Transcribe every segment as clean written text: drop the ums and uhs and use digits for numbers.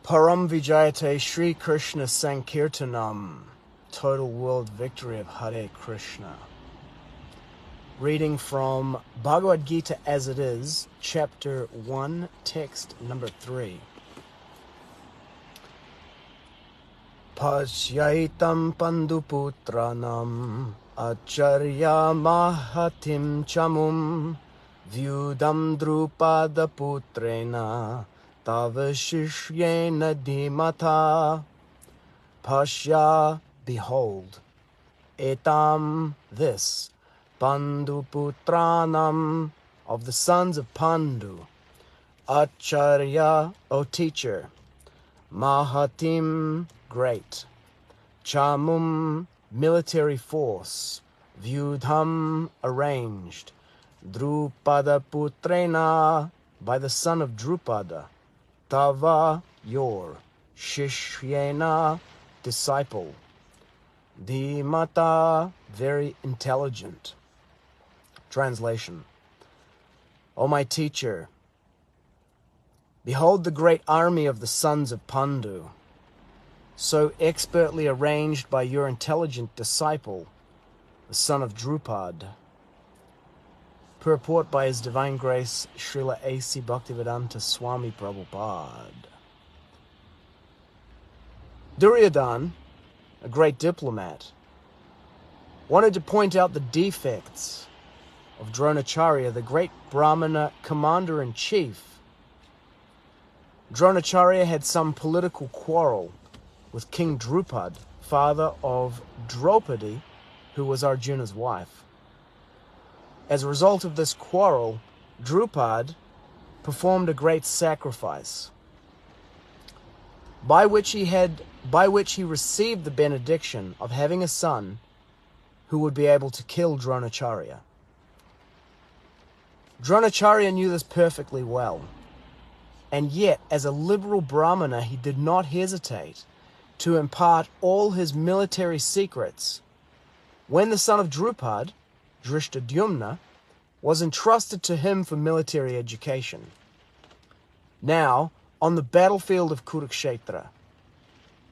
Param Vijayate Shri Krishna Sankirtanam, total world victory of Hare Krishna. Reading from Bhagavad-gita as it is, chapter 1, text number 3. Pasyaitam panduputranam acharya mahatim chamum vyudam drupada putrena tavashishyena dhimata. Pashya, behold, etam, this, Panduputranam, of the sons of Pandu, Acharya, O teacher, Mahatim, great, Chamum, military force, Vyudham, arranged, Drupada Putrena, by the son of Drupada, Tava, your, Shishyena, disciple, Dhimata, very intelligent. Translation. O my teacher, behold the great army of the sons of Pandu, so expertly arranged by your intelligent disciple, the son of Drupad. Purport by His Divine Grace, Srila A.C. Bhaktivedanta Swami Prabhupada. Duryodhana, a great diplomat, wanted to point out the defects of Dronacharya, the great Brahmana commander-in-chief. Dronacharya had some political quarrel with King Drupad, father of Draupadi, who was Arjuna's wife. As a result of this quarrel, Drupad performed a great sacrifice, by which he received the benediction of having a son who would be able to kill Dronacharya. Dronacharya knew this perfectly well, and yet, as a liberal Brahmana, he did not hesitate to impart all his military secrets when the son of Drupad, Drishtadyumna, was entrusted to him for military education. Now, on the battlefield of Kurukshetra,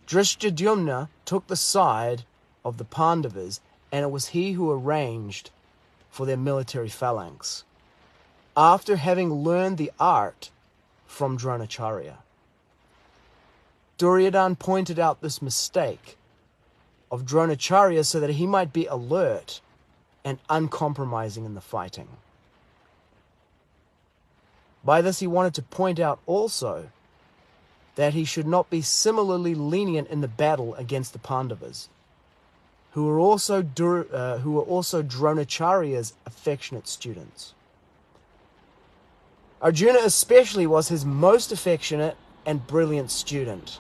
Drishtadyumna took the side of the Pandavas, and it was he who arranged for their military phalanx, after having learned the art from Dronacharya. Duryodhana pointed out this mistake of Dronacharya so that he might be alert and uncompromising in the fighting. By this he wanted to point out also that he should not be similarly lenient in the battle against the Pandavas, who were also Dronacharya's affectionate students. Arjuna especially was his most affectionate and brilliant student.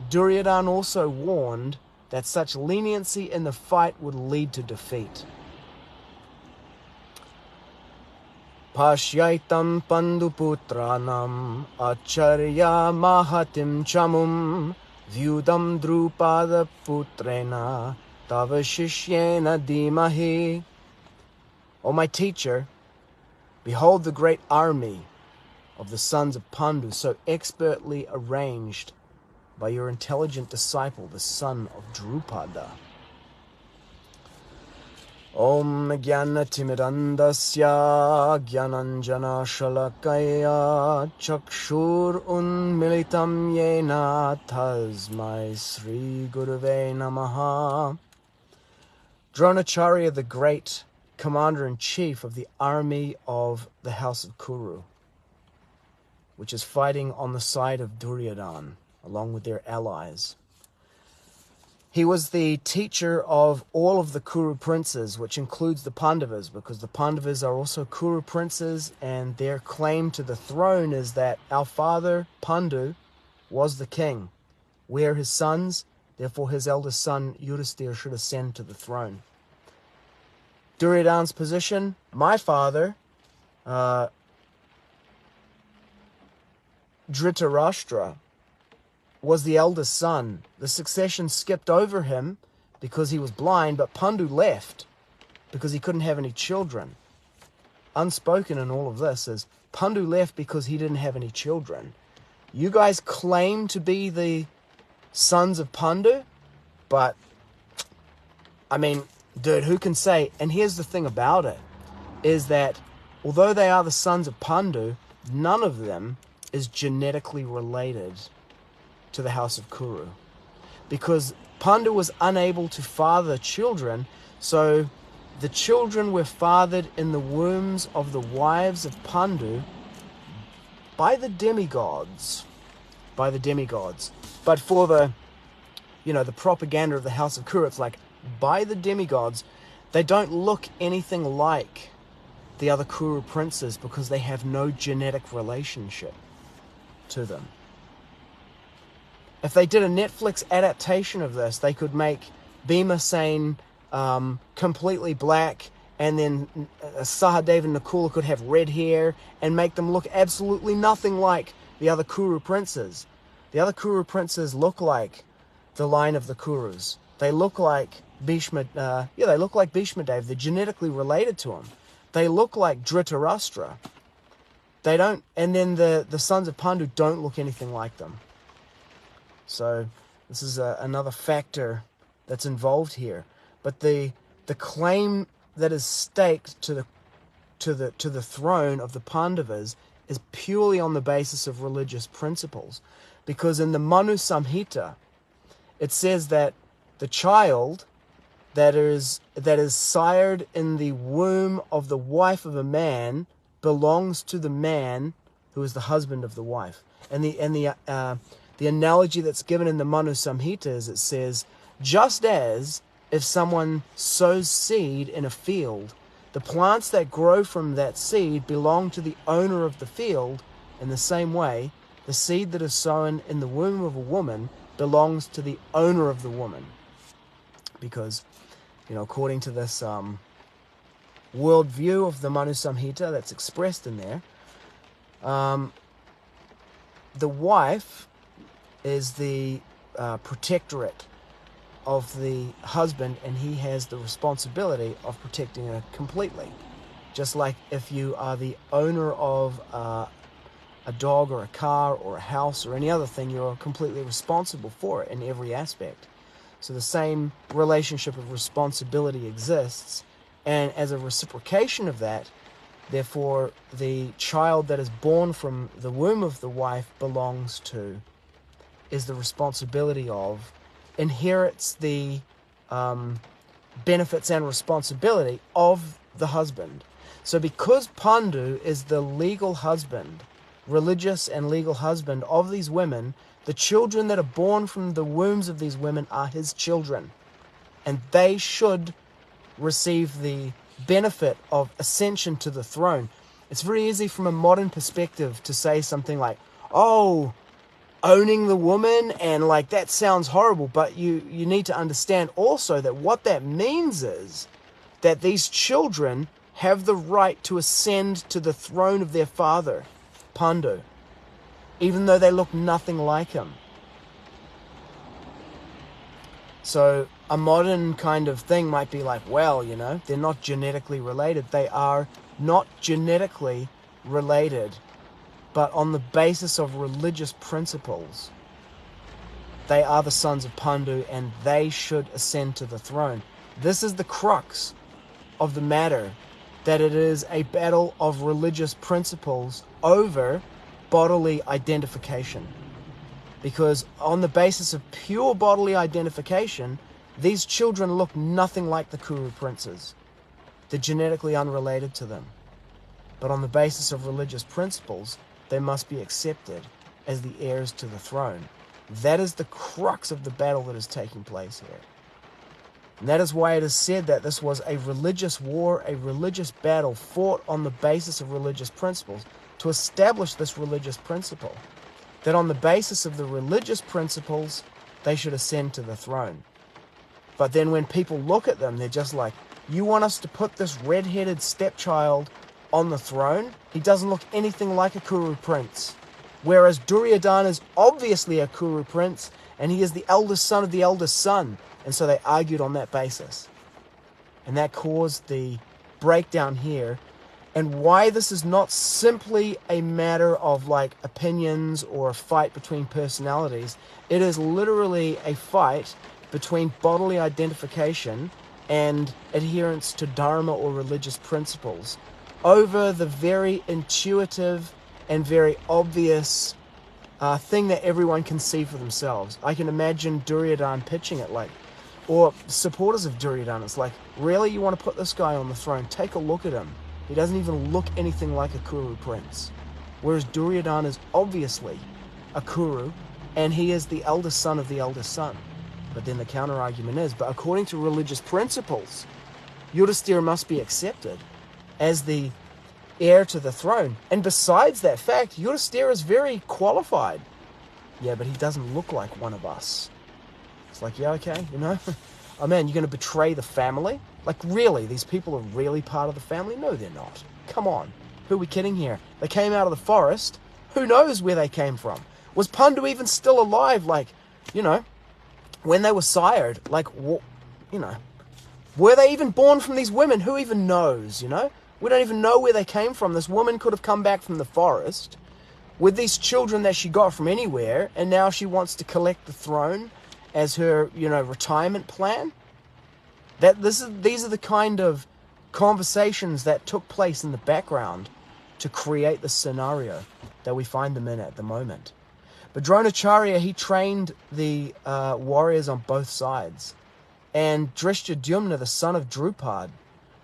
Duryodhana also warned that such leniency in the fight would lead to defeat. Pashyaitam panduputranam acharya mahatim chamum vyudam drupada putrena tavashishyena dhimahi. O my teacher, behold the great army of the sons of Pandu, so expertly arranged by your intelligent disciple, the son of Drupada. Om Jnana Timidandasya Jnananjana Shalakaya Chakshur Unmilitam Yena Tasmai Sri Gurave Namaha. Dronacharya, the great commander-in-chief of the army of the house of Kuru, which is fighting on the side of Duryodhana, along with their allies. He was the teacher of all of the Kuru princes, which includes the Pandavas, because the Pandavas are also Kuru princes, and their claim to the throne is that our father, Pandu, was the king. We are his sons, therefore his eldest son, Yudhisthira, should ascend to the throne. Duryodhana's position, my father, Dhritarashtra, was the eldest son. The succession skipped over him because he was blind, but Pandu left because he couldn't have any children. Unspoken in all of this is Pandu left because he didn't have any children. You guys claim to be the sons of Pandu, but, I mean, dude, who can say? And here's the thing about it, is that although they are the sons of Pandu, none of them is genetically related to the house of Kuru. Because Pandu was unable to father children, so the children were fathered in the wombs of the wives of Pandu by the demigods. By the demigods. But for the, the propaganda of the house of Kuru, it's like, by the demigods, they don't look anything like the other Kuru princes because they have no genetic relationship to them. If they did a Netflix adaptation of this, they could make Bhima completely black, and then Sahadev and Nakula could have red hair and make them look absolutely nothing like the other Kuru princes. The other Kuru princes look like the line of the Kurus. They look like Bhishma. They look like Bhishma Dev. They're genetically related to him. They look like Dhritarashtra. They don't, and then the sons of Pandu don't look anything like them. So this is another factor that's involved here. But the claim that is staked to the throne of the Pandavas is purely on the basis of religious principles, because in the Manu Samhita it says that the child that is sired in the womb of the wife of a man belongs to the man who is the husband of the wife. And the analogy that's given in the Manu Samhita is, it says, just as if someone sows seed in a field, the plants that grow from that seed belong to the owner of the field. In the same way, the seed that is sown in the womb of a woman belongs to the owner of the woman. Because, according to this worldview of the Manu Samhita that's expressed in there, the wife is the protectorate of the husband, and he has the responsibility of protecting her completely. Just like if you are the owner of a dog or a car or a house or any other thing, you're completely responsible for it in every aspect. So the same relationship of responsibility exists, and as a reciprocation of that, therefore, the child that is born from the womb of the wife is the responsibility of, inherits the benefits and responsibility of the husband. So because Pandu is the legal husband, religious and legal husband of these women, the children that are born from the wombs of these women are his children. And they should receive the benefit of ascension to the throne. It's very easy from a modern perspective to say something like, oh, owning the woman, and like that sounds horrible, but you need to understand also that what that means is that these children have the right to ascend to the throne of their father, Pandu, even though they look nothing like him. So a modern kind of thing might be like, well, they're not genetically related. They are not genetically related, but on the basis of religious principles, they are the sons of Pandu, and they should ascend to the throne. This is the crux of the matter, that it is a battle of religious principles over bodily identification. Because on the basis of pure bodily identification, these children look nothing like the Kuru princes. They're genetically unrelated to them. But on the basis of religious principles, they must be accepted as the heirs to the throne. That is the crux of the battle that is taking place here. And that is why it is said that this was a religious war, a religious battle fought on the basis of religious principles, to establish this religious principle, that on the basis of the religious principles, they should ascend to the throne. But then when people look at them, they're just like, you want us to put this red-headed stepchild on the throne? He doesn't look anything like a Kuru prince. Whereas Duryodhana is obviously a Kuru prince, and he is the eldest son of the eldest son. And so they argued on that basis. And that caused the breakdown here and why this is not simply a matter of like opinions or a fight between personalities. It is literally a fight between bodily identification and adherence to dharma or religious principles over the very intuitive and very obvious thing that everyone can see for themselves. I can imagine Duryodhana pitching it like, or supporters of Duryodhana, it's like, really, you want to put this guy on the throne? Take a look at him. He doesn't even look anything like a Kuru prince. Whereas Duryodhana is obviously a Kuru, and he is the eldest son of the eldest son. But then the counter-argument is, but according to religious principles, Yudhisthira must be accepted as the heir to the throne. And besides that fact, Yudhisthira is very qualified. Yeah, but he doesn't look like one of us. It's like, yeah, okay, you know? Oh man, you're going to betray the family? Like, really? These people are really part of the family? No, they're not. Come on. Who are we kidding here? They came out of the forest. Who knows where they came from? Was Pandu even still alive? Like, you know, when they were sired? Like, you know, were they even born from these women? Who even knows, you know? We don't even know where they came from. This woman could have come back from the forest with these children that she got from anywhere, and now she wants to collect the throne as her, you know, retirement plan. These are the kind of conversations that took place in the background to create the scenario that we find them in at the moment. But Dronacharya, he trained the warriors on both sides. And Drishtadyumna, the son of Drupad,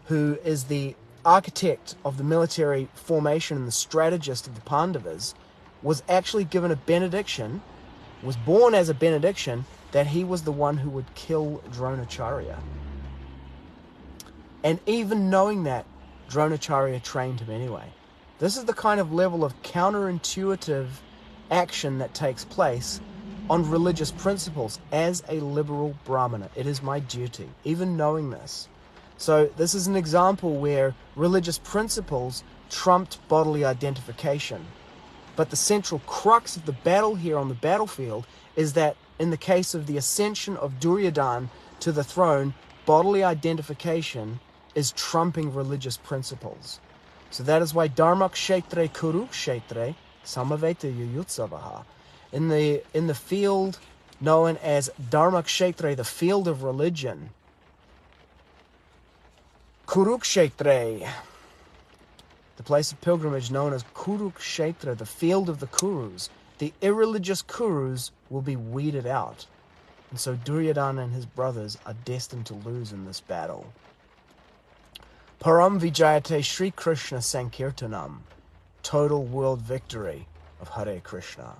who is the architect of the military formation and the strategist of the Pandavas, was actually given a benediction, was born as a benediction, that he was the one who would kill Dronacharya. And even knowing that, Dronacharya trained him anyway. This is the kind of level of counterintuitive action that takes place on religious principles. As a liberal Brahmana, it is my duty, even knowing this. So this is an example where religious principles trumped bodily identification. But the central crux of the battle here on the battlefield is that in the case of the ascension of Duryodhana to the throne, bodily identification is trumping religious principles. So that is why Dharmakshetre Kurukshetre Samaveta Yuyutsavaha. In the field known as Dharmakshetre, the field of religion, Kurukshetre, the place of pilgrimage known as Kurukshetra, the field of the Kurus, the irreligious Kurus will be weeded out. And so Duryodhana and his brothers are destined to lose in this battle. Param Vijayate Sri Krishna Sankirtanam, total world victory of Hare Krishna.